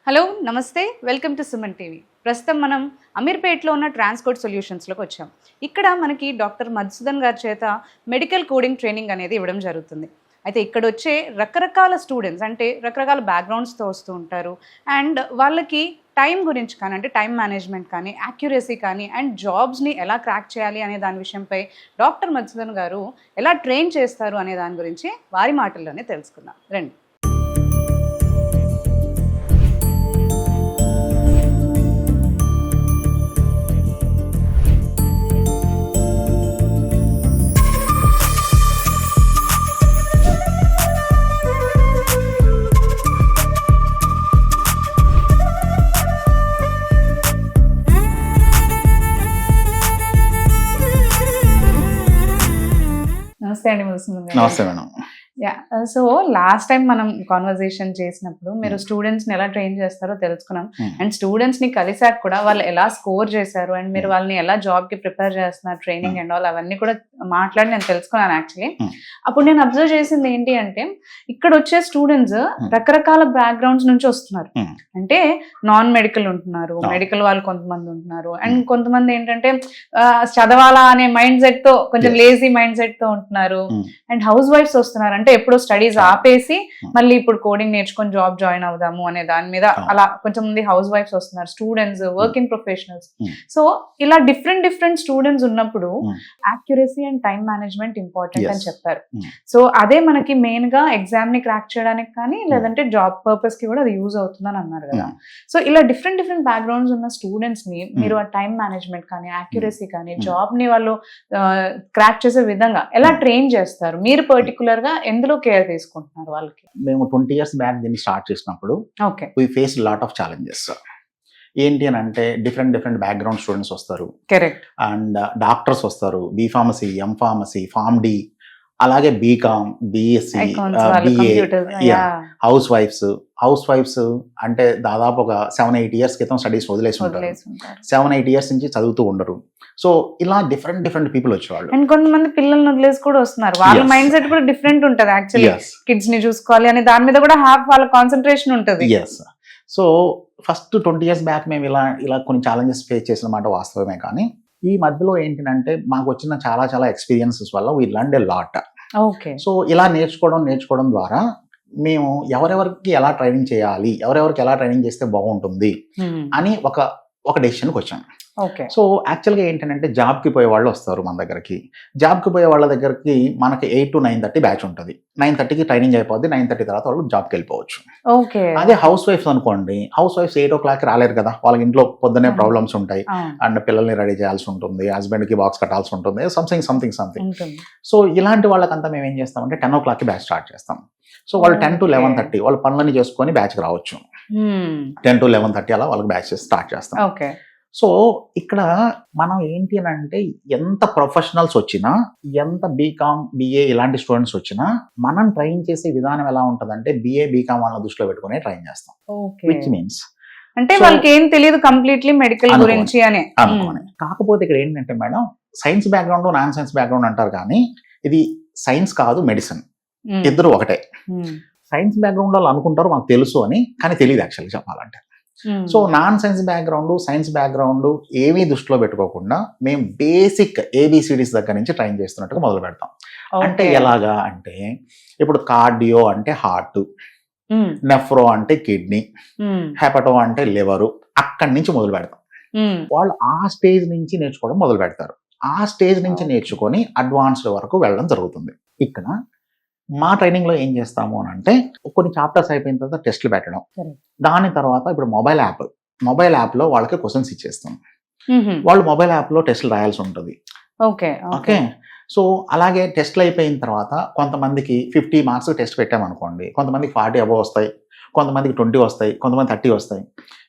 Hello నమస్తే welcome to Suman TV. ప్రస్తుతం మనం అమీర్పేట్లో ఉన్న ట్రాన్స్కోడ్ సొల్యూషన్స్లోకి వచ్చాం. ఇక్కడ మనకి డాక్టర్ మధుసూదన్ గారి చేత మెడికల్ కోడింగ్ ట్రైనింగ్ అనేది ఇవ్వడం జరుగుతుంది. అయితే ఇక్కడ వచ్చే రకరకాల స్టూడెంట్స్ అంటే రకరకాల బ్యాక్గ్రౌండ్స్తో వస్తూ ఉంటారు. అండ్ వాళ్ళకి టైం గురించి కానీ అంటే టైం మేనేజ్మెంట్ కానీ యాక్యురసీ కానీ అండ్ జాబ్స్ని ఎలా క్రాక్ చేయాలి అనే దాని విషయంపై డాక్టర్ మధుసూదన్ గారు ఎలా ట్రైన్ చేస్తారు అనే దాని గురించి వారి మాటల్లోనే తెలుసుకుందాం రండి. నమస్తే అండి మధుసూదన్ గారు. నమస్తే మేడం. సో లాస్ట్ టైం మనం కాన్వర్సేషన్ చేసినప్పుడు మీరు స్టూడెంట్స్ని ఎలా ట్రైన్ చేస్తారో తెలుసుకున్నాం. అండ్ స్టూడెంట్స్ని కలిసాక కూడా వాళ్ళు ఎలా స్కోర్ చేశారు అండ్ మీరు వాళ్ళని ఎలా జాబ్కి ప్రిపేర్ చేస్తున్నారు ట్రైనింగ్ అండ్ ఆల్ అవన్నీ కూడా మాట్లాడి నేను తెలుసుకున్నాను. యాక్చువల్లీ అప్పుడు నేను అబ్జర్వ్ చేసింది ఏంటి అంటే ఇక్కడ వచ్చే స్టూడెంట్స్ రకరకాల బ్యాక్గ్రౌండ్స్ నుంచి వస్తున్నారు. అంటే నాన్ మెడికల్ ఉంటున్నారు, మెడికల్ వాళ్ళు కొంతమంది ఉంటున్నారు, అండ్ కొంతమంది ఏంటంటే చదవాలా అనే మైండ్ సెట్ తో కొంచెం లేజీ మైండ్ సెట్ తో ఉంటున్నారు. అండ్ హౌస్ వైఫ్స్ వస్తున్నారు, అంటే ఎప్పుడు స్టడీస్ ఆపేసి మళ్ళీ ఇప్పుడు కోడింగ్ నేర్చుకొని జాబ్ జాయిన్ అవుదాము అనే దాని మీద అలా కొంచెం మంది హౌస్ వైఫ్స్ వస్తున్నారు, స్టూడెంట్స్, వర్కింగ్ ప్రొఫెషనల్స్. సో ఇలా డిఫరెంట్ స్టూడెంట్స్ ఉన్నప్పుడు accuracy and time management important అని చెప్పారు. సో అదే మనకి మెయిన్ గా ఎగ్జామ్ ని క్రాక్ చేయడానికి కానీ లేదంటే జాబ్ పర్పస్ కి కూడా అది యూజ్ అవుతుందని అన్నారు కదా. సో ఇలా డిఫరెంట్ బ్యాక్గ్రౌండ్స్ ఉన్న స్టూడెంట్స్ ని మీరు ఆ టైం మేనేజ్మెంట్ కానీ యాక్యురసీ కానీ జాబ్ ని వాళ్ళు క్రాక్ చేసే విధంగా ఎలా ట్రైన్ చేస్తారు? మీరు పర్టికులర్ గా ఎందులో కేర్ తీసుకుంటున్నారు వాళ్ళకి? మేము 20 years బ్యాక్ దీన్ని స్టార్ట్ చేసినప్పుడు we face lot of challenges. ఏంటి అని అంటే డిఫరెంట్ బ్యాక్గ్రౌండ్ స్టూడెంట్స్ వస్తారు, కరెక్ట్, అండ్ డాక్టర్స్ వస్తారు, B pharmacy, M pharmacy, pharm D, అలాగే బీకామ్, బిఎస్సి, బిఏ, హౌస్ వైఫ్స్ అంటే దాదాపు ఒక 7-8 years క్రితం స్టడీస్ వదిలేసి ఉంటారు, 7-8 years నుంచి చదువుతూ ఉండరు. సో ఇలా డిఫరెంట్ పీపుల్ వచ్చేవాళ్ళు. అండ్ కొంతమంది పిల్లల్ని వదిలేసి కూడా వస్తున్నారు. వాళ్ళ మైండ్ సెట్ కూడా డిఫరెంట్ ఉంటుంది. యాక్చువల్లీ కిడ్స్ ని చూసుకోవాలి అనే దాని మీద కూడా వాళ్ళ కాన్సన్ట్రేషన్ ఉంటుంది. సో ఫస్ట్ 20 years బ్యాక్ మేము ఇలా కొన్ని ఛాలెంజెస్ ఫేస్ చేసిన మాట వాస్తవమే. కానీ ఈ మధ్యలో ఏంటంటే మాకు వచ్చిన చాలా ఎక్స్పీరియన్సెస్ వల్ల we learned a lot. So ఇలా నేర్చుకోవడం ద్వారా మేము ఎవరెవరికి ఎలా ట్రైనింగ్ చేయాలి, ఎవరెవరికి ఎలా ట్రైనింగ్ చేస్తే బాగుంటుంది అని ఒక డెసిషన్కి వచ్చాను. సో యాక్చువల్గా ఏంటంటే జాబ్కి పోయే వాళ్ళు వస్తారు మన దగ్గరికి. జాబ్కి పోయే వాళ్ళ దగ్గరికి మనకి 8 to 9:30 బ్యాచ్ ఉంటుంది. 9:30కి ట్రైనింగ్ అయిపోద్ది. 9:30 తర్వాత వాళ్ళు జాబ్కి వెళ్ళిపోవచ్చు. అదే హౌస్ వైఫ్స్ అనుకోండి, హౌస్ వైఫ్స్ 8 o'clock రాలేరు కదా, వాళ్ళకి ఇంట్లో పొద్దునే ప్రాబ్లమ్స్ ఉంటాయి, అండ్ పిల్లల్ని రెడీ చేయాల్సి ఉంటుంది, హస్బెండ్కి బాక్స్ కట్టాల్సి ఉంటుంది, సంథింగ్. సో ఇలాంటి వాళ్ళకంతా మేము ఏం చేస్తామంటే 10 o'clockకి బ్యాచ్ స్టార్ట్ చేస్తాం. సో వాళ్ళు 10 to 11:30 వాళ్ళ పనులని చేసుకొని బ్యాచ్కి రావచ్చు. 10 to 11:30 అలా వాళ్ళకి బ్యాచ్ స్టార్ట్ చేస్తాం. సో ఇక్కడ మనం ఏంటి అని అంటే ఎంత ప్రొఫెషనల్స్ వచ్చినా, ఎంత బీకామ్, బిఏ ఇలాంటి స్టూడెంట్స్ వచ్చినా మనం ట్రైన్ చేసే విధానం ఎలా ఉంటుందంటే బిఏ, బీకామ్ వాళ్ళ దృష్టిలో పెట్టుకునే ట్రైన్ చేస్తాం. విచ్ మీన్స్ అంటే వాళ్ళకి ఏం తెలియదు కంప్లీట్లీ మెడికల్ గురించి అని అనుకోని. కాకపోతే ఇక్కడ ఏంటంటే madam, science background, non science background అంటారు, కానీ ఇది సైన్స్ కాదు, మెడిసిన్, ఇద్దరు ఒకటే. సైన్స్ బ్యాక్గ్రౌండ్ వాళ్ళు అనుకుంటారు మాకు తెలుసు అని, కానీ తెలియదు యాక్చువల్గా చెప్పాలంటే. So non science background, science background ఏమీ దృష్టిలో పెట్టుకోకుండా మేము బేసిక్ ABCDs దగ్గర నుంచి ట్రైన్ చేస్తున్నట్టుగా మొదలు పెడతాం. అంటే ఎలాగా అంటే ఇప్పుడు కార్డియో అంటే హార్ట్, నెఫ్రో అంటే కిడ్నీ, హెపటో అంటే లివరు, అక్కడి నుంచి మొదలు పెడతాం. వాళ్ళు ఆ స్టేజ్ నుంచి నేర్చుకోవడం మొదలు పెడతారు. ఆ స్టేజ్ నుంచి నేర్చుకొని అడ్వాన్స్డ్ వరకు వెళ్ళడం జరుగుతుంది. ఇక్కడ మా ట్రైనింగ్ లో ఏం చేస్తాము అని అంటే కొన్ని చాప్టర్స్ అయిపోయిన తర్వాత టెస్ట్లు పెట్టడం, దాని తర్వాత ఇప్పుడు మొబైల్ యాప్ లో వాళ్ళకి క్వశ్చన్స్ ఇచ్చేస్తాం. వాళ్ళు మొబైల్ యాప్ లో టెస్ట్లు రాయాల్సి ఉంటుంది. ఓకే, సో అలాగే టెస్ట్లు అయిపోయిన తర్వాత కొంతమందికి 50 marks టెస్ట్ పెట్టామనుకోండి, కొంతమందికి 40 above వస్తాయి, కొంతమందికి 20 వస్తాయి, కొంతమంది 30 వస్తాయి.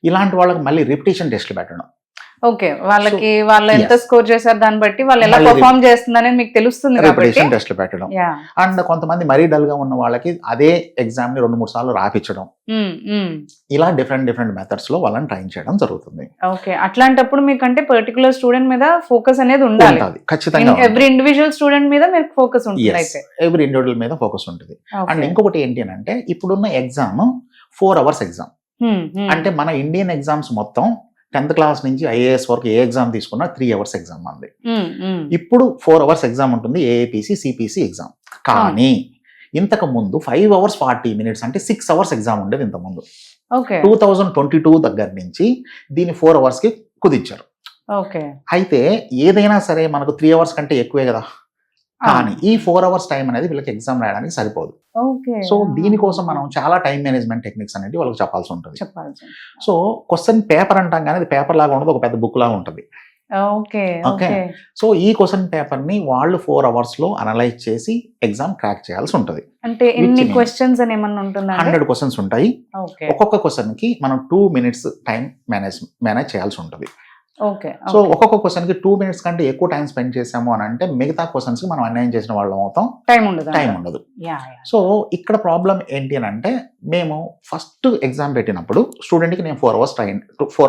ఇలాంటి వాళ్ళకి మళ్ళీ రిపిటేషన్ టెస్ట్లు పెట్టడం. వాళ్ళకి వాళ్ళు ఎంత స్కోర్ చేశారు దాన్ని బట్టి వాళ్ళు ఎలా పర్ఫార్మ్ చేస్తుందనేది మీకు తెలుస్తుంది కాబట్టి టెస్ట్లు పెట్టడం. అండ్ కొంతమంది మరీ డల్ గా ఉన్న వాళ్ళకి అదే ఎగ్జామ్ ని 2-3 సార్లు రాపించడం. ఇలా డిఫరెంట్ మెథడ్స్ లో వాళ్ళని ట్రైన్ చేయడం జరుగుతుంది. అట్లాంటప్పుడు మీకంటే పర్టికులర్ స్టూడెంట్ మీద ఫోకస్ అనేది ఉండాలి ఖచ్చితంగా. ఎవ్రీ ఇండివిజువల్ స్టూడెంట్ మీద మీకు ఫోకస్ ఉంటుంది. అయితే ఎవ్రీ ఇండివిజువల్ మీద ఫోకస్ ఉంటుంది. అండ్ ఇంకొకటి ఏంటి అంటే ఇప్పుడున్న ఎగ్జామ్ 4 hours ఎగ్జామ్. అంటే మన ఇండియన్ ఎగ్జామ్స్ మొత్తం 10th క్లాస్ నుంచి ఐఏఎస్ వరకు ఏ ఎగ్జామ్ తీసుకున్నా 3 hours ఎగ్జామ్ అంది. ఇప్పుడు 4 hours ఎగ్జామ్ ఉంటుంది, ఏఏపిసి సిపిసి ఎగ్జామ్. కానీ ఇంతకు ముందు 5 hours 40 minutes అంటే 6 hours ఎగ్జామ్ ఉండేది ఇంత ముందు. 2022 దగ్గర నుంచి దీన్ని 4 hours కి కుదించారు. అయితే ఏదైనా సరే మనకు 3 hours కంటే ఎక్కువే కదా, కానీ ఈ 4 hours టైం అనేది వీళ్ళకి ఎగ్జామ్ రాయడానికి సరిపోదు. సో దీనికోసం మనం చాలా టైం మేనేజ్మెంట్ టెక్నిక్స్ అనేది వాళ్ళకి చెప్పాల్సి ఉంటుంది. సో క్వశ్చన్ పేపర్ అంటాం కానీ అది పేపర్ లాగా ఉండదు, ఒక పెద్ద బుక్ లాగా ఉంటుంది. ఓకే, సో ఈ క్వశ్చన్ పేపర్ ని వాళ్ళు 4 hours లో అనలైజ్ చేసి ఎగ్జామ్ క్రాక్ చేయాల్సి ఉంటుంది. అంటే ఎన్ని క్వశ్చన్స్ అని ఏమన్నా ఉంటుందా? 100 questions ఉంటాయి. ఒక్కొక్క క్వశ్చన్ కి మనం 2 minutes టైం మేనేజ్ చేయాల్సి ఉంటుంది. సో ఒక్కొక్క క్వశ్చన్ కి 2 minutes కంటే ఎక్కువ టైం స్పెండ్ చేసాము అని అంటే మిగతా క్వశ్చన్స్ కి మనం అన్యాయం చేసిన వాళ్ళం అవుతాం, టైం ఉండదు. సో ఇక్కడ ప్రాబ్లం ఏంటి అని అంటే, మేము ఫస్ట్ ఎగ్జామ్ పెట్టినప్పుడు స్టూడెంట్ కి నేను 4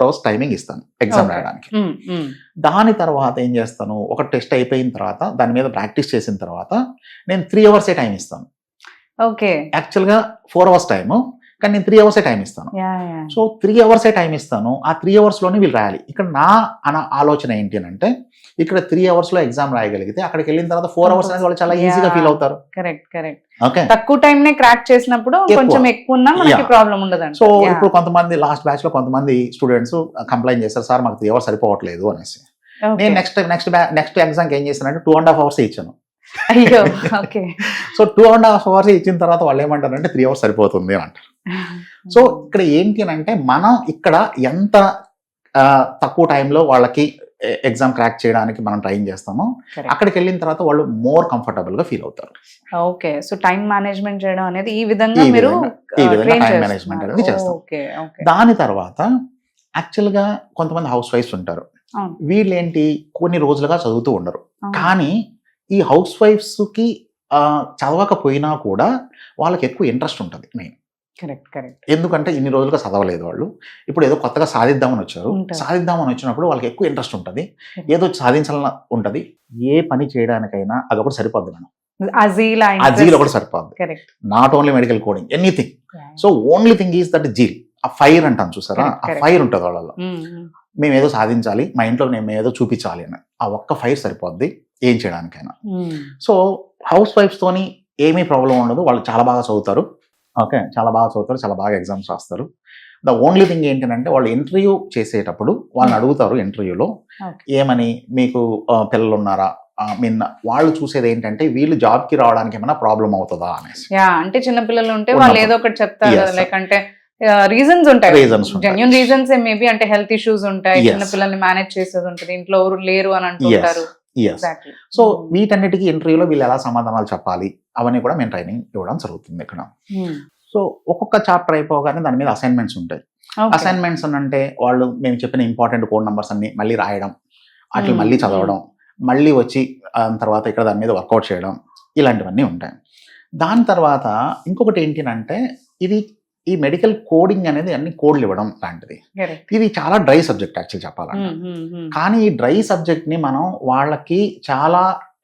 hours టైమింగ్ ఇస్తాను ఎగ్జామ్ రాయడానికి. దాని తర్వాత ఏం చేస్తాను, ఒక టెస్ట్ అయిపోయిన తర్వాత దాని మీద ప్రాక్టీస్ చేసిన తర్వాత నేను 3 hours టైం ఇస్తాను. యాక్చువల్ గా 4 hours టైము, కానీ నేను 3 hours టైం ఇస్తాను. సో 3 hours టైం ఇస్తాను, ఆ 3 hours లోనే వీళ్ళు రాయాలి. ఇక్కడ నా ఆలోచన ఏంటి అని అంటే, ఇక్కడ 3 hours లో ఎగ్జామ్ రాయగలిగితే అక్కడికి వెళ్ళిన తర్వాత 4 hours అనేది వాళ్ళు చాలా ఈజీగా ఫీల్ అవుతారు. ఓకే, తక్కువ టైం నే క్రాక్ చేసినప్పుడు కొంచెం ఎక్కువ ఉన్నా మనకి ప్రాబ్లం ఉండదు. సో ఇప్పుడు కొంతమంది లాస్ట్ బ్యాచ్ లో కొంతమంది స్టూడెంట్స్ కంప్లైంట్ చేస్తారు, సార్ మాకు 3 hours సరిపోవట్లేదు అనేసి. నేను నెక్స్ట్ ఎగ్జామ్ ఏం చేశానంటే 2.5 hours ఇచ్చాను. అయ్యో, ఓకే. సో 2.5 hours ఇచ్చిన తర్వాత వాళ్ళు ఏమంటారంటే 3 hours సరిపోతుంది అని అంటారు. సో ఇక్కడ ఏంటి అంటే, మనం ఇక్కడ ఎంత తక్కువ టైంలో వాళ్ళకి ఎగ్జామ్ క్రాక్ చేయడానికి మనం ట్రైన్ చేస్తామో, అక్కడికి వెళ్ళిన తర్వాత వాళ్ళు మోర్ కంఫర్టబుల్ గా ఫీల్ అవుతారు. ఓకే, సో టైం మేనేజ్మెంట్ చేయడం అనేది ఈ విధంగా మీరు టైం మేనేజ్మెంట్ అనేది చేస్తాం. దాని తర్వాత యాక్చువల్ గా కొంతమంది హౌస్ వైఫ్స్ ఉంటారు, వీళ్ళు ఏంటి కొన్ని రోజులుగా చదువుతూ ఉండరు, కానీ ఈ హౌస్ వైఫ్స్ కి చదవకపోయినా కూడా వాళ్ళకి ఎక్కువ ఇంట్రెస్ట్ ఉంటుంది మెయిన్. ఎందుకంటే ఇన్ని రోజులుగా చదవలేదు వాళ్ళు, ఇప్పుడు ఏదో కొత్తగా సాధిద్దామని వచ్చినప్పుడు వాళ్ళకి ఎక్కువ ఇంట్రెస్ట్ ఉంటుంది, ఏదో సాధించాలని ఉంటుంది. ఏ పని చేయడానికైనా అదొకటి సరిపోద్ది మేడం, జీల్ ఒకటి సరిపోద్ది. Not only medical coding, anything. So only thing is that zeal, ఆ ఫైర్ అంటాను చూసారా, ఆ ఫైర్ ఉంటుంది వాళ్ళలో. మేము ఏదో సాధించాలి, మా ఇంట్లో మేము ఏదో చూపించాలి అని, ఆ ఒక్క ఫైర్ సరిపోద్ది ఏం చేయడానికైనా. సో హౌస్ వైఫ్స్ తోని ఏమీ ప్రాబ్లం ఉండదు, వాళ్ళు చాలా బాగా చదువుతారు. ఓకే, చాలా బాగా చదువుతారు, చాలా బాగా ఎగ్జామ్స్ రాస్తారు. ద ఓన్లీ థింగ్ ఏంటంటే, వాళ్ళు ఇంటర్వ్యూ చేసేటప్పుడు వాళ్ళని అడుగుతారు ఇంటర్వ్యూలో ఏమని, మీకు పిల్లలు ఉన్నారా, వాళ్ళు చూసేది ఏంటంటే వీళ్ళు జాబ్ కి రావడానికి ఏమైనా ప్రాబ్లం అవుతుందా అనేసి. అంటే చిన్న పిల్లలు ఉంటే వాళ్ళు ఏదో ఒకటి చెప్తారు, లైక్ అంటే రీజన్స్ ఉంటాయి, జెన్యూన్ రీజన్స్ మేబీ, అంటే హెల్త్ ఇష్యూస్ ఉంటాయి, చిన్న పిల్లల్ని మేనేజ్ చేసేది ఉంటుంది, ఇంట్లో ఎవరు లేరు అని అంటుంటారు. సో వీటన్నిటికీ ఇంటర్వ్యూలో వీళ్ళు ఎలా సమాధానాలు చెప్పాలి అవన్నీ కూడా మేము ట్రైనింగ్ ఇవ్వడం జరుగుతుంది ఇక్కడ. సో ఒక్కొక్క చాప్టర్ అయిపోగానే దాని మీద అసైన్మెంట్స్ ఉంటాయి. అసైన్మెంట్స్ అంటే వాళ్ళు మేము చెప్పిన ఇంపార్టెంట్ కోడ్ నంబర్స్ అన్ని మళ్ళీ రాయడం, అట్లా మళ్ళీ చదవడం, మళ్ళీ వచ్చి తర్వాత ఇక్కడ దాని మీద వర్కౌట్ చేయడం, ఇలాంటివన్నీ ఉంటాయి. దాని తర్వాత ఇంకొకటి ఏంటి అంటే, ఈ మెడికల్ కోడింగ్ అనేది అన్ని కోడ్లు ఇవ్వడం లాంటిది. ఇది చాలా డ్రై సబ్జెక్ట్ యాక్చువల్ చెప్పాలంటే, కానీ ఈ డ్రై సబ్జెక్ట్ ని మనం వాళ్ళకి చాలా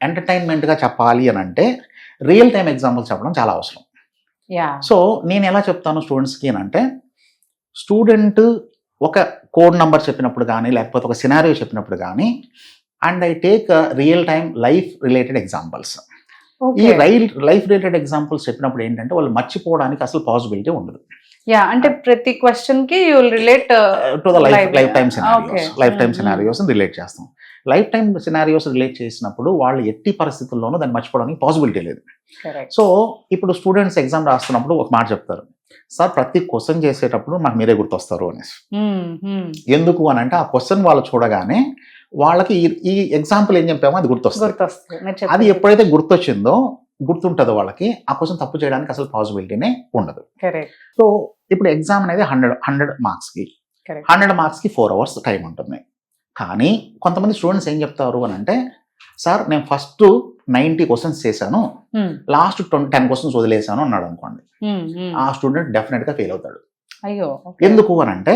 ఎంటర్టైన్మెంట్ గా చెప్పాలి అని అంటే రియల్ టైం ఎగ్జాంపుల్స్ చెప్పడం చాలా అవసరం. సో నేను ఎలా చెప్తాను స్టూడెంట్స్ కి అంటే, స్టూడెంట్ ఒక కోడ్ నంబర్ చెప్పినప్పుడు కానీ లేకపోతే ఒక సినారియో చెప్పినప్పుడు కానీ, and I take real time life related examples. ఈ లైఫ్ రిలేటెడ్ ఎగ్జాంపుల్స్ చెప్పినప్పుడు ఏంటంటే వాళ్ళు మర్చిపోవడానికి అసలు పాసిబిలిటీ ఉండదు. అంటే ప్రతి క్వశ్చన్ కి you will relate to the life time scenarios relate చేస్తాం. లైఫ్ టైం సినారియోస్ రిలేట్ చేసినప్పుడు వాళ్ళు ఎట్టి పరిస్థితుల్లోనూ దాన్ని మర్చిపోవడానికి పాసిబిలిటీ లేదు. సో ఇప్పుడు స్టూడెంట్స్ ఎగ్జామ్ రాస్తున్నప్పుడు ఒక మాట చెప్తారు, సార్ ప్రతి క్వశ్చన్ చేసేటప్పుడు మాకు మీరే గుర్తొస్తారు అనేసి. ఎందుకు అని అంటే, ఆ క్వశ్చన్ వాళ్ళు చూడగానే వాళ్ళకి ఈ ఎగ్జాంపుల్ ఏం చెప్పామో అది గుర్తొస్తుంది. అది ఎప్పుడైతే గుర్తుంటుందో వాళ్ళకి ఆ క్వశ్చన్ తప్పు చేయడానికి అసలు పాసిబిలిటీనే ఉండదు. సో ఇప్పుడు ఎగ్జామ్ అనేది 100 మార్క్స్ కి 4 hours టైం ఉంటుంది. కానీ కొంతమంది స్టూడెంట్స్ ఏం చెప్తారు అని అంటే, సార్ నేను ఫస్ట్ 90 questions చేశాను, లాస్ట్ 10 questions వదిలేశాను అన్నాడు అనుకోండి, ఆ స్టూడెంట్ డెఫినెట్ గా ఫెయిల్ అవుతాడు. ఎందుకు అని అంటే,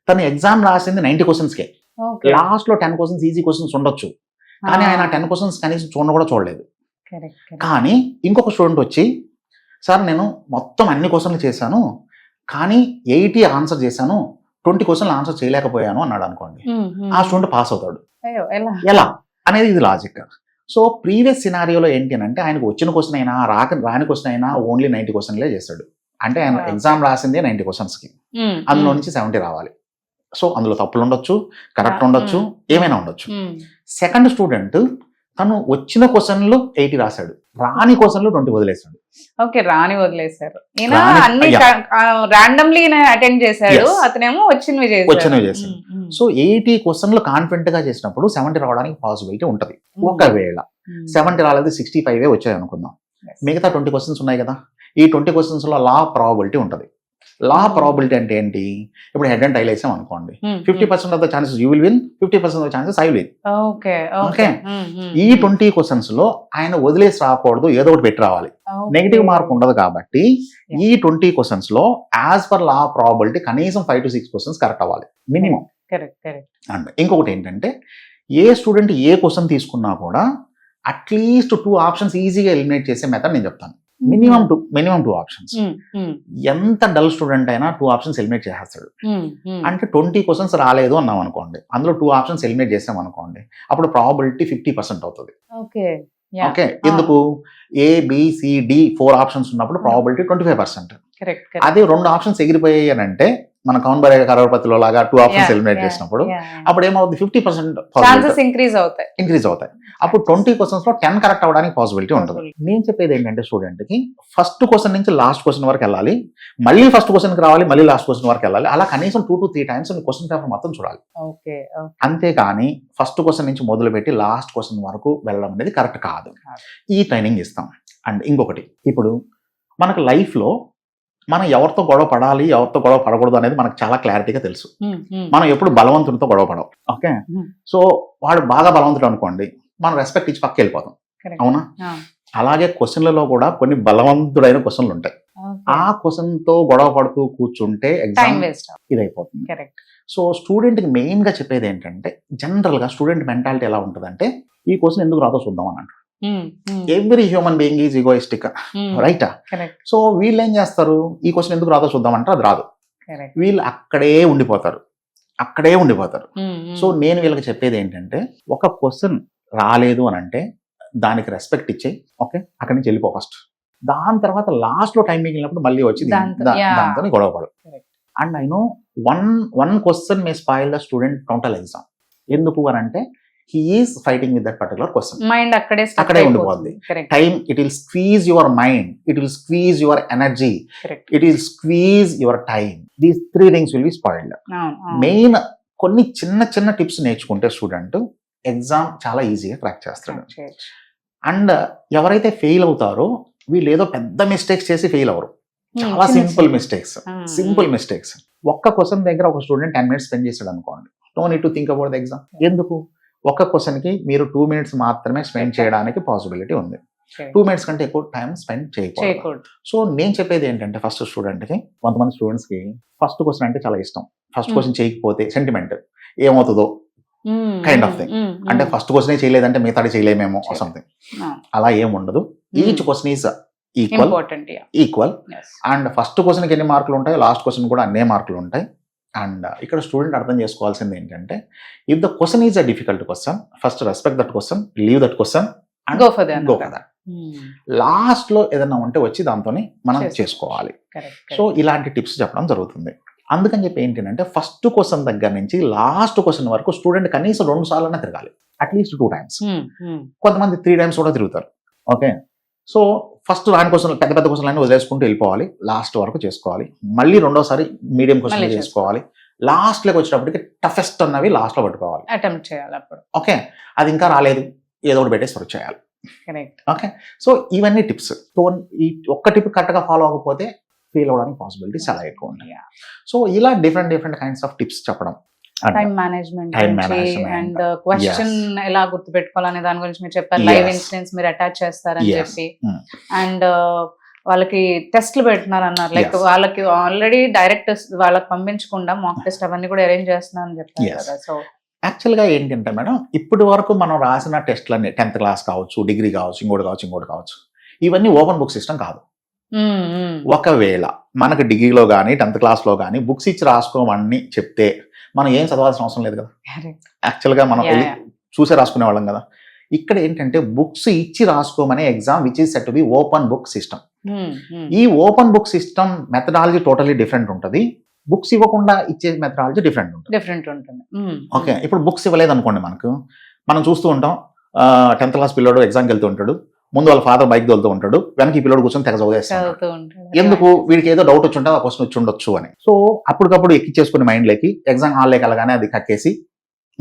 తను ఎగ్జామ్ రాసింది 90 questions-కే, లాస్ట్ లో 10 questions ఈజీ క్వశ్చన్స్ ఉండొచ్చు, కానీ ఆయన 10 questions కనీసం చూడలేదు. కానీ ఇంకొక స్టూడెంట్ వచ్చి, సార్ నేను మొత్తం అన్ని క్వశ్చన్లు చేశాను, కానీ 80 ఆన్సర్ చేశాను, 20 క్వశ్చన్లు ఆన్సర్ చేయలేకపోయాను అన్నాడు అనుకోండి, ఆ స్టూడెంట్ పాస్ అవుతాడు. ఎలా అనేది ఇది లాజిక్. సో ప్రీవియస్ సినారియోలో ఏంటి అంటే ఆయనకు వచ్చిన క్వశ్చన్ అయినా రాని క్వశ్చన్ అయినా ఓన్లీ 90 క్వశ్చన్లే చేస్తాడు. అంటే ఆయన ఎగ్జామ్ రాసిందే 90 క్వశ్చన్స్కి, అందులో నుంచి 70 రావాలి. సో అందులో తప్పులు ఉండొచ్చు, కరెక్ట్ ఉండొచ్చు, ఏమైనా ఉండొచ్చు. సెకండ్ స్టూడెంట్ తను వచ్చిన క్వశ్చన్లు 80 రాశాడు, రాని క్వశ్చన్లు 20 వదిలేశాడు. ఓకే, రాని వదిలేశారు. అన్ని రాండమ్లీ అటెండ్ చేశాడు, అతనేమో వచ్చినవి చేశాడు. సో 80 క్వశ్చన్లు కాన్ఫిడెంట్ గా చేసినప్పుడు 70 రావడానికి పాసిబిలిటీ ఉంటది. ఒకవేళ 70 రాలేదు, 65 వచ్చాయి అనుకుందాం, మిగతా 20 క్వశ్చన్స్ ఉన్నాయి కదా, ఈ 20 క్వశ్చన్స్ లో లా ప్రాబిలిటీ ఉంటది. లా ప్రాబిలిటీ అంటే ఏంటి? ఇప్పుడు హెడ్ అండ్ టైల్ వేసాం అనుకోండి, 50% of the chances you will win, 50% of the chances I will win. Okay, ఈ 20 క్వశ్చన్స్ లో ఆయన వదిలేసి రాకూడదు, ఏదో ఒకటి పెట్టి రావాలి. నెగిటివ్ మార్క్ ఉండదు కాబట్టి ఈ 20 క్వశ్చన్స్ లో యాజ్ పర్ లా ప్రాబిలిటీ కనీసం 5 to 6 క్వశ్చన్స్ కరెక్ట్ అవ్వాలి మినిమం. అండ్ ఇంకొకటి ఏంటంటే, ఏ స్టూడెంట్ ఏ క్వశ్చన్ తీసుకున్నా కూడా అట్లీస్ట్ 2 ఆప్షన్స్ ఈజీగా ఎలిమినేట్ చేసే మెథడ్ నేను చెప్తాను. Minimum 2 options. ఎంత డల్ స్టూడెంట్ అయినా 2 ఆప్షన్స్ ఎలిమినేట్ చేసేస్తాడు. అంటే 20 క్వశ్చన్స్ రాలేదు అన్నాం అనుకోండి, అందులో 2 ఆప్షన్స్ ఎలిమినేట్ చేసాం అనుకోండి, అప్పుడు ప్రాబిలిటీ 50% అవుతుంది. ఓకే, ఎందుకు? ABCD 4 ఆప్షన్స్ ఉన్నప్పుడు ప్రాబిలిటీ 25%. అదే 2 ఆప్షన్స్ ఎగిరిపోయాయి అని అంటే, మన కౌన్ బరే కరోడ్పతిలో లాగా 2 ఆప్షన్స్ ఎలిమినేట్ చేసినప్పుడు అప్పుడు ఏమవుతుంది? 50% ఇంక్రీజ్ అవుతాయి. అప్పుడు 20 క్వశ్చన్స్ లో 10 కరెక్ట్ అవడానికి పాసిబిలిటీ ఉంటుంది. నేను చెప్పేది ఏంటంటే, స్టూడెంట్ కి ఫస్ట్ క్వశ్చన్ నుంచి లాస్ట్ క్వశ్చన్ వరకు వెళ్ళాలి, మళ్ళీ ఫస్ట్ క్వశ్చన్ కి రావాలి, మళ్ళీ లాస్ట్ క్వశ్చన్ వరకు వెళ్ళాలి. అలా కనీసం 2 to 3 టైమ్స్ క్వశ్చన్ పేపర్ మొత్తం చూడాలి. అంతేకాని ఫస్ట్ క్వశ్చన్ నుంచి మొదలు పెట్టి లాస్ట్ క్వశ్చన్ వరకు వెళ్ళడం అనేది కరెక్ట్ కాదు. ఈ ట్రైనింగ్ ఇస్తాం. అండ్ ఇంకొకటి, ఇప్పుడు మనకు లైఫ్ లో మనం ఎవరితో గొడవ పడాలి, ఎవరితో గొడవ పడకూడదు అనేది మనకు చాలా క్లారిటీగా తెలుసు. మనం ఎప్పుడు బలవంతుడితో గొడవ పడవు. ఓకే, సో వాడు బాగా బలవంతుడు అనుకోండి, మనం రెస్పెక్ట్ ఇచ్చి పక్క వెళ్ళిపోతాం, అవునా? అలాగే క్వశ్చన్లలో కూడా కొన్ని బలవంతుడైన క్వశ్చన్లు ఉంటాయి. ఆ క్వశ్చన్ తో గొడవ పడుతూ కూర్చుంటే ఎగ్జామ్ ఇదైపోతుంది. సో స్టూడెంట్ కి మెయిన్ గా చెప్పేది ఏంటంటే, జనరల్ గా స్టూడెంట్ మెంటాలిటీ ఎలా ఉంటుందంటే, ఈ క్వశ్చన్ ఎందుకు రాదో చూద్దాం అని అంటారు. Every human being is egoistic, రైటా? సో వీళ్ళు ఏం చేస్తారు, ఈ క్వశ్చన్ ఎందుకు రాదో చూద్దాం అంటారు, అది రాదు. వీళ్ళు అక్కడే ఉండిపోతారు. సో నేను వీళ్ళకి చెప్పేది ఏంటంటే, ఒక క్వశ్చన్ రాలేదు అని అంటే దానికి రెస్పెక్ట్ ఇచ్చేయి. ఓకే, అక్కడి నుంచి వెళ్ళిపో ఫస్ట్. దాని తర్వాత లాస్ట్ లో టైం మిగిలినప్పుడు మళ్ళీ వచ్చి దాంతో గొడవపడు. And I know one question may spoil the student total exam. ఎందుకు అని అంటే, he is fighting with that particular question. Mind akkade undipoద్ది. Time, it will squeeze your mind, it will squeeze your energy, it will squeeze your time. These 3 things will be spoiled. Main కొన్ని చిన్న tips నేర్చుకుంటే student exam చాలా ఈజీగా crack చేస్తాడు. And ఎవరైతే fail అవుతారో వీళ్ళు ఏదో పెద్ద మిస్టేక్స్ చేసి ఫెయిల్ అవ్వరు, చాలా సింపుల్ మిస్టేక్స్. ఒక్క క్వశ్చన్ దగ్గర ఒక స్టూడెంట్ 10 minutes స్పెండ్ చేశాడు అనుకోండి, no need to think about the exam. ఎందుకు? ఒక క్వశ్చన్ కి మీరు 2 minutes మాత్రమే స్పెండ్ చేయడానికి పాసిబిలిటీ ఉంది. 2 minutes కంటే ఎక్కువ టైం స్పెండ్ చేయకూడదు. సో నేను చెప్పేది ఏంటంటే, ఫస్ట్ స్టూడెంట్ కి, కొంతమంది స్టూడెంట్స్ కి ఫస్ట్ క్వశ్చన్ అంటే చాలా ఇష్టం. ఫస్ట్ క్వశ్చన్ చేయకపోతే సెంటిమెంట్, ఏమవుతుందో కైండ్ ఆఫ్ థింగ్. అంటే ఫస్ట్ క్వశ్చన్ చేయలేదంటే మిగతాది చేయలేమేమో సంథింగ్. అలా ఏముండదు. Each question is equal. And first క్వశ్చన్కి ఎన్ని మార్కులు ఉంటాయి, లాస్ట్ క్వశ్చన్ కూడా అన్నే మార్కులు ఉంటాయి. అండ్ ఇక్కడ స్టూడెంట్ అర్థం చేసుకోవాల్సింది ఏంటంటే, if the question is a difficult question, first respect that question, leave that question and go for that. Last లో ఏదైనా ఉంటే వచ్చి దాంతో మనం చేసుకోవాలి. సో ఇలాంటి టిప్స్ చెప్పడం జరుగుతుంది. అందుకని చెప్పి ఏంటంటే, ఫస్ట్ క్వశ్చన్ దగ్గర నుంచి లాస్ట్ క్వశ్చన్ వరకు స్టూడెంట్ కనీసం 2 సార్లు తిరగాలి, అట్లీస్ట్ 2 times. కొంతమంది 3 times కూడా తిరుగుతారు. ఓకే, సో ఫస్ట్ రాని క్వశ్చన్, పెద్ద క్వశ్చన్ అన్ని వదిలేసుకుంటూ వెళ్ళిపోవాలి, లాస్ట్ వరకు చేసుకోవాలి. మళ్ళీ రెండోసారి మీడియం క్వశ్చన్ చేసుకోవాలి. లాస్ట్ లోకి వచ్చేటప్పటికి టఫెస్ట్ అన్నవి లాస్ట్ లో పట్టుకోవాలి, అటెంప్ట్ చేయాలి అప్పుడు. ఓకే, అది ఇంకా రాలేదు, ఏదో ఒకటి పెట్టేసి వర్క్ చేయాలి. ఓకే, సో ఇవన్నీ టిప్స్. సో ఈ ఒక్క టిప్ కరెక్ట్ గా ఫాలో అవ్వకపోతే ఫెయిల్ అవడానికి పాసిబిలిటీ చాలా ఎక్కువ ఉంటాయి. సో ఇలా డిఫరెంట్ కైండ్స్ ఆఫ్ టిప్స్ చెప్పడం, టైం మేనేజ్మెంట్ అండ్ క్వశ్చన్ ఎలా గుర్తుపెట్టుకోవాలనే దాని గురించి మీరు చెప్పారు. లైవ్ ఇన్సిడెంట్స్ మీరు అటాచ్ చేస్తారని చెప్పి, అండ్ వాళ్ళకి టెస్ట్లు పెడుతున్నారు అన్నారు. లైక్ వాళ్ళకి ఆల్రెడీ డైరెక్ట్ వాళ్ళకి పంపించకుండా మాక్ టెస్ట్ అవన్నీ కూడా అరేంజ్ చేస్తున్నారని చెప్పారు కదా. సో యాక్చువల్గా ఏంటంటే మేడం, ఇప్పటి వరకు మనం రాసిన టెస్ట్లన్నీ 10th class కావచ్చు, డిగ్రీ కావచ్చు, ఇంకోటి కావచ్చు, ఇవన్నీ ఓపెన్ బుక్ సిస్టమ్ కాదు. ఒకవేళ మనకు డిగ్రీలో కానీ 10th క్లాస్లో కానీ బుక్స్ ఇచ్చి రాసుకోమని చెప్తే మనం ఏం చదవాల్సిన అవసరం లేదు కదా. యాక్చువల్గా మనం వెళ్ళి చూసే రాసుకునే వాళ్ళం కదా. ఇక్కడ ఏంటంటే బుక్స్ ఇచ్చి రాసుకోమనే exam which is set to be open book system. ఈ open book system methodology totally different ఉంటుంది. బుక్స్ ఇవ్వకుండా ఇచ్చే మెథడాలజీ డిఫరెంట్ ఉంటుంది. ఓకే, ఇప్పుడు బుక్స్ ఇవ్వలేదు అనుకోండి, మనం చూస్తూ ఉంటాం 10th క్లాస్ పిల్లోడు ఎగ్జామ్కి వెళ్తూ ఉంటాడు, ముందు వాళ్ళ ఫాదర్ బైక్ తోలుతూ ఉంటాడు, వెనక ఈ పిల్లోడు కూర్చొని తెగ చదివేస్తాడు. ఎందుకు? వీడికి ఏదో డౌట్ వచ్చి ఉంటుంది, ఆ క్వశ్చన్ వచ్చి ఉండొచ్చు అని. సో అప్పటికప్పుడు ఎక్కిచ్చేసుకుని మైండ్లోకి ఎగ్జామ్ హాల్లోకి వెళ్ళగానే అది కక్కేసి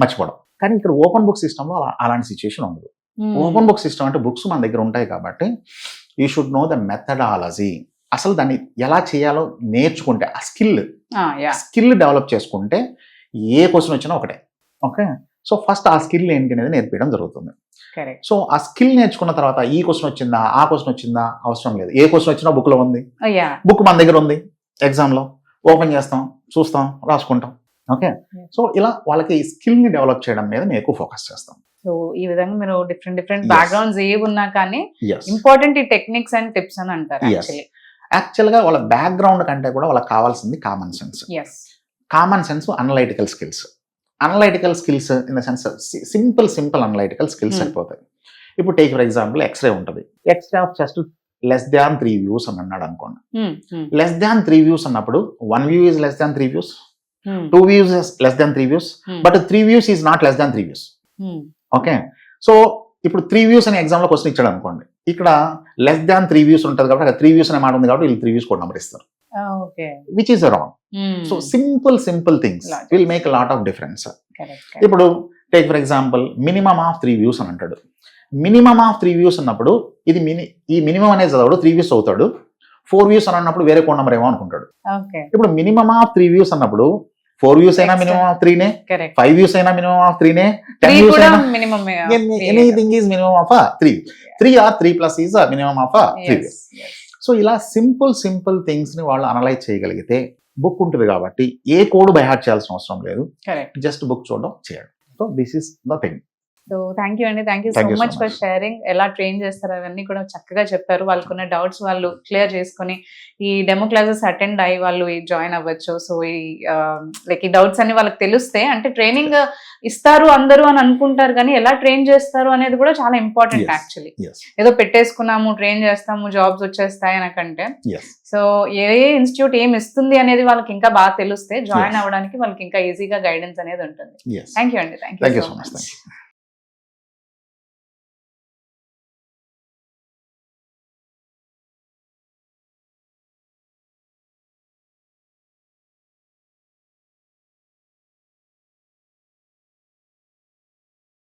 మర్చిపోవడం. కానీ ఇక్కడ ఓపెన్ బుక్ సిస్టంలో అలాంటి సిచ్యువేషన్ ఉండదు. ఓపెన్ బుక్ సిస్టమ్ అంటే బుక్స్ మన దగ్గర ఉంటాయి కాబట్టి you should know the methodology. అసలు దాన్ని ఎలా చేయాలో నేర్చుకుంటే, ఆ స్కిల్ డెవలప్ చేసుకుంటే ఏ క్వశ్చన్ వచ్చినా ఒకటే. ఓకే, సో ఫస్ట్ ఆ స్కిల్ ఏంటి అనేది నేర్పించడం జరుగుతుంది. సో ఆ స్కిల్ నేర్చుకున్న తర్వాత ఈ క్వశ్చన్ వచ్చిందా, ఆ క్వశ్చన్ వచ్చిందా అవసరం లేదు. ఏ క్వశ్చన్ వచ్చినా బుక్ లో ఉంది, బుక్ మన దగ్గర ఉంది, ఎగ్జామ్ లో ఓపెన్ చేస్తాం, చూస్తాం, రాసుకుంటాం. ఓకే, సో ఇలా వాళ్ళకి స్కిల్ ని డెవలప్ చేయడం మీద మేము ఎక్కువ ఫోకస్ చేస్తాం. సో ఈ విధంగా మీరు డిఫరెంట్ బ్యాక్గ్రౌండ్స్ ఏ ఉన్నా కానీ ఇంపార్టెంట్ ఈ టెక్నిక్స్ అండ్ టిప్స్ అని అంటారు. యాక్చువల్ గా వాళ్ళ బ్యాక్గ్రౌండ్ కంటే కూడా వాళ్ళకి కావాల్సింది common sense. Analytical skills in the sense simple analytical skills అయిపోతాయి. ఇప్పుడు టేక్ ఫర్ ఎగ్జాంపుల్ ఎక్స్రే ఉంటుంది, x-ray of chest less than 3 views అని అన్నాడు అనుకోండి. లెస్ దాన్ 3 views అన్నప్పుడు 1 view is less than 3 views, 2 views is less than 3 views, but 3 views is not less than 3 views. Okay, so ఇప్పుడు 3 views అనే exam లో question ఇచ్చాడు అనుకోండి, ఇక్కడ లెస్ దాన్ 3 views ఉంటుంది కాబట్టి అక్కడ 3 views అనే మాట ఉంది కాబట్టి వీళ్ళు 3 views కూడా నెంబర్ ఇస్తారు, which is wrong. So simple things will make lot of difference. ఇప్పుడు take for example minimum of 3 views అని అంటాడు. మినిమమ్ ఆఫ్ 3 views అన్నప్పుడు ఇది ఈ మినిమం అనేది చదవడు, 3 views అవుతాడు. 4 views అని అన్నప్పుడు వేరే కోడ్ నెంబర్ ఏమో అనుకుంటాడు. ఇప్పుడు మినిమమ్ ఆఫ్ 3 views అన్నప్పుడు 4 views అయినా మినిమం ఆఫ్ 3 నే, 5 views అయినా మినిమం ఆఫ్ 3 నే, 10 views అయినా anything is minimum of 3 or 3 plus is a minimum of 3 views. So ఇలా సింపుల్ థింగ్స్ ని వాళ్ళు అనలైజ్ చేయగలిగితే, బుక్ ఉంటుంది కాబట్టి ఏ కోడ్ బై హార్ట్ చేయాల్సిన అవసరం లేదు, జస్ట్ బుక్ చూడడం చేయడం. So this is the thing. So thank you అండి, thank you so much for sharing. ఎలా ట్రైన్ చేస్తారు అవన్నీ కూడా చక్కగా చెప్పారు. వాళ్ళకున్న డౌట్స్ వాళ్ళు క్లియర్ చేసుకుని ఈ డెమో క్లాసెస్ అటెండ్ అయ్యి వాళ్ళు జాయిన్ అవ్వచ్చు. సో ఈ లైక్ ఈ డౌట్స్ అన్ని వాళ్ళకి తెలిస్తే, అంటే ట్రైనింగ్ ఇస్తారు అందరూ అని అనుకుంటారు కానీ ఎలా ట్రైన్ చేస్తారు అనేది కూడా చాలా ఇంపార్టెంట్. యాక్చువల్లీ ఏదో పెట్టేసుకున్నాము, ట్రైన్ చేస్తాము, జాబ్స్ వచ్చేస్తాయి అనకంటే, సో ఏ ఇన్స్టిట్యూట్ ఏం ఇస్తుంది అనేది వాళ్ళకి ఇంకా బాగా తెలిస్తే జాయిన్ అవ్వడానికి వాళ్ళకి ఇంకా ఈజీగా గైడెన్స్ అనేది ఉంటుంది. థ్యాంక్ యూ అండి, థ్యాంక్ యూ సో మచ్.